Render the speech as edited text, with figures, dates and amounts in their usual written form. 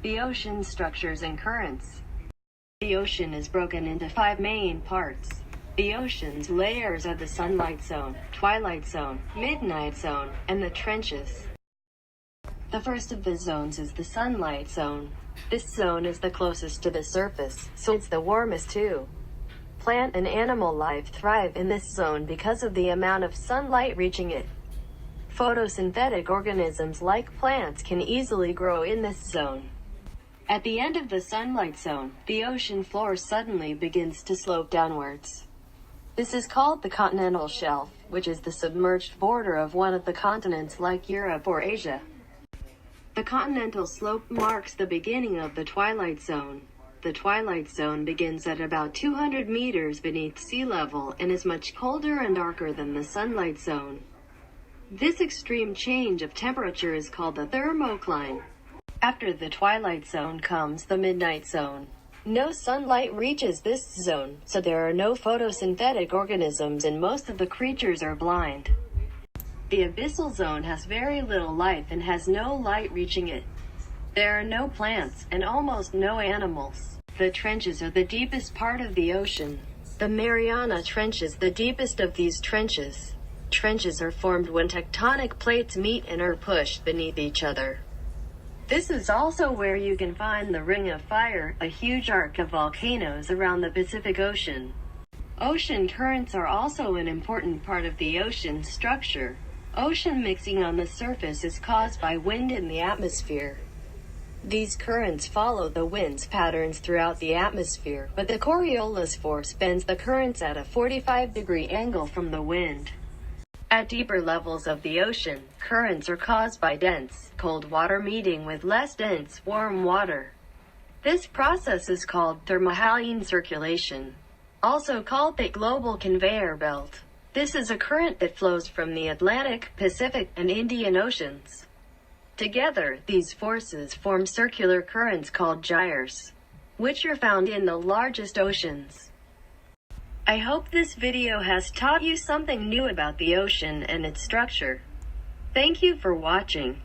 The ocean structures and currents. The ocean is broken into 5 main parts. The ocean's layers are the sunlight zone, twilight zone, midnight zone, and the trenches. The first of the zones is the sunlight zone. This zone is the closest to the surface, so it's the warmest too. Plant and animal life thrive in this zone because of the amount of sunlight reaching it. Photosynthetic organisms like plants can easily grow in this zone. At the end of the sunlight zone, the ocean floor suddenly begins to slope downwards. This is called the continental shelf, which is the submerged border of one of the continents like Europe or Asia. The continental slope marks the beginning of the twilight zone. The twilight zone begins at about 200 meters beneath sea level and is much colder and darker than the sunlight zone. This extreme change of temperature is called the thermocline. After the twilight zone comes the midnight zone. No sunlight reaches this zone, so there are no photosynthetic organisms and most of the creatures are blind. The abyssal zone has very little life and has no light reaching it. There are no plants and almost no animals. The trenches are the deepest part of the ocean. The Mariana Trench is the deepest of these trenches. Trenches are formed when tectonic plates meet and are pushed beneath each other. This is also where you can find the Ring of Fire, a huge arc of volcanoes around the Pacific Ocean. Ocean currents are also an important part of the ocean structure. Ocean mixing on the surface is caused by wind in the atmosphere. These currents follow the wind's patterns throughout the atmosphere, but the Coriolis force bends the currents at a 45-degree angle from the wind. At deeper levels of the ocean, currents are caused by dense, cold water meeting with less dense, warm water. This process is called thermohaline circulation, also called the global conveyor belt. This is a current that flows from the Atlantic, Pacific, and Indian Oceans. Together, these forces form circular currents called gyres, which are found in the largest oceans. I hope this video has taught you something new about the ocean and its structure. Thank you for watching.